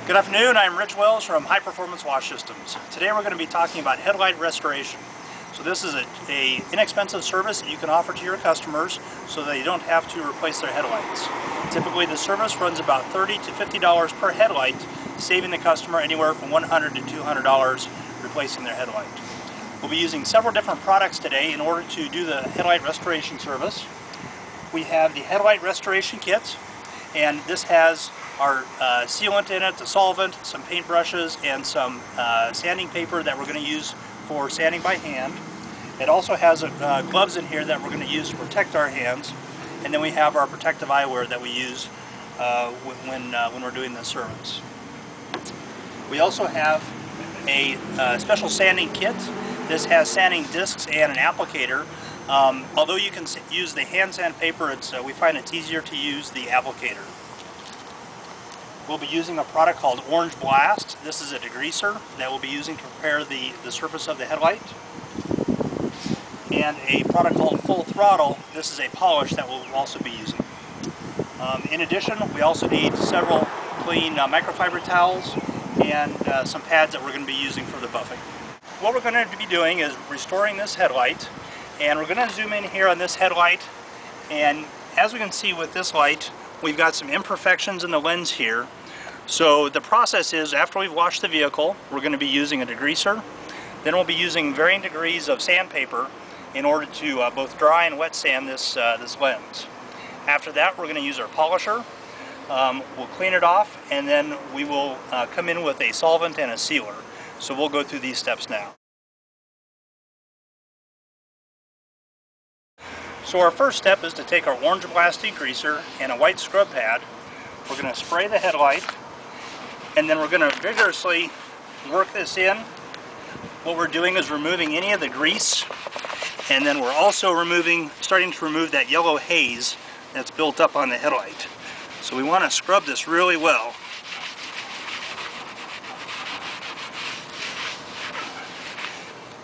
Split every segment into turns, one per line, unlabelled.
Good afternoon, I'm Rich Wells from High Performance Wash Systems. Today we're going to be talking about headlight restoration. So this is a inexpensive service that you can offer to your customers so that you don't have to replace their headlights. Typically the service runs about $30 to $50 per headlight, saving the customer anywhere from $100 to $200 replacing their headlight. We'll be using several different products today in order to do the headlight restoration service. We have the headlight restoration kit, and this has our sealant in it, the solvent, some paint brushes, and some sanding paper that we're going to use for sanding by hand. It also has gloves in here that we're going to use to protect our hands, and then we have our protective eyewear that we use when we're doing this service. We also have a special sanding kit. This has sanding discs and an applicator. Although you can use the hand sandpaper, we find it's easier to use the applicator. We'll be using a product called Orange Blast. This is a degreaser that we'll be using to prepare the surface of the headlight. And a product called Full Throttle. This is a polish that we'll also be using. In addition, we also need several clean microfiber towels and some pads that we're going to be using for the buffing. What we're going to be doing is restoring this headlight, and we're going to zoom in here on this headlight, and as we can see with this light, we've got some imperfections in the lens here. So the process is, after we've washed the vehicle, we're going to be using a degreaser. Then we'll be using varying degrees of sandpaper in order to both dry and wet sand this lens. After that, we're going to use our polisher. We'll clean it off, and then we will come in with a solvent and a sealer. So we'll go through these steps now. So our first step is to take our Orange Blast degreaser and a white scrub pad. We're going to spray the headlight, and then we're going to vigorously work this in. What we're doing is removing any of the grease, and then we're also starting to remove that yellow haze that's built up on the headlight. So we want to scrub this really well.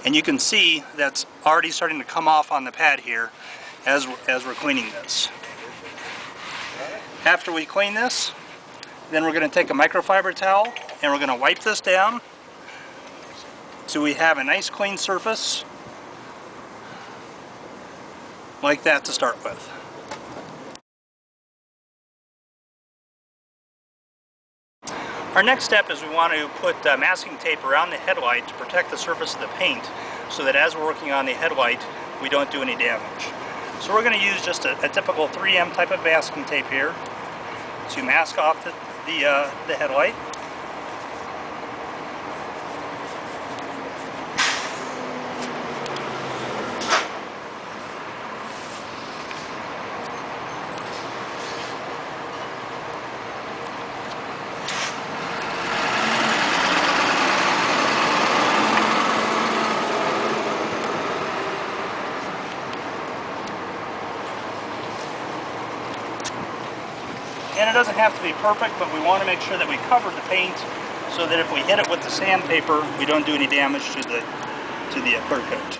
And you can see that's already starting to come off on the pad here as we're cleaning this. After we clean this, then we're going to take a microfiber towel and we're going to wipe this down so we have a nice clean surface like that to start with. Our next step is we want to put masking tape around the headlight to protect the surface of the paint so that as we're working on the headlight we don't do any damage. So we're going to use just a typical 3M type of masking tape here to mask off the headlight. And it doesn't have to be perfect, but we want to make sure that we cover the paint so that if we hit it with the sandpaper, we don't do any damage to the clear coat.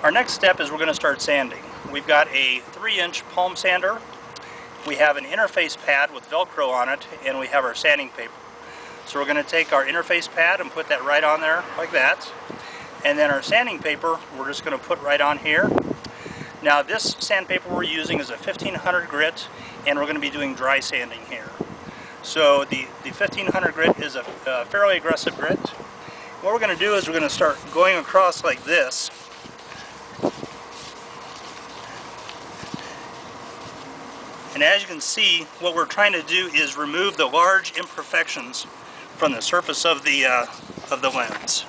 Our next step is we're going to start sanding. We've got a 3-inch palm sander. We have an interface pad with Velcro on it, and we have our sanding paper. So we're going to take our interface pad and put that right on there like that. And then our sanding paper, we're just going to put right on here. Now this sandpaper we're using is a 1500 grit, and we're going to be doing dry sanding here. So the 1500 grit is a fairly aggressive grit. What we're going to do is we're going to start going across like this. And as you can see, what we're trying to do is remove the large imperfections from the surface of the lens.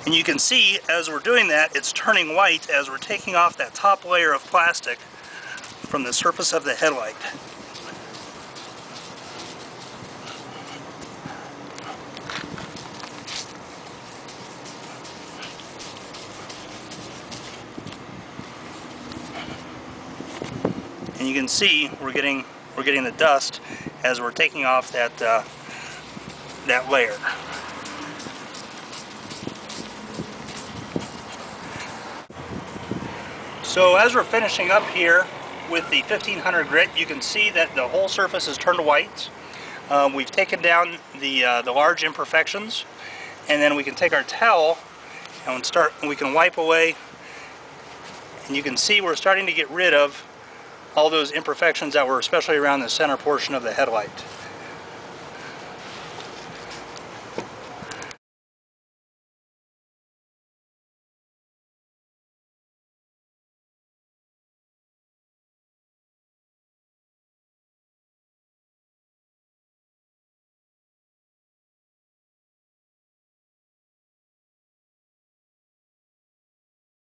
And you can see as we're doing that, it's turning white as we're taking off that top layer of plastic from the surface of the headlight. And you can see we're getting the dust as we're taking off that layer. So as we're finishing up here with the 1500 grit, you can see that the whole surface is turned white. We've taken down the large imperfections, and then we can take our towel and we can wipe away, and you can see we're starting to get rid of all those imperfections that were especially around the center portion of the headlight.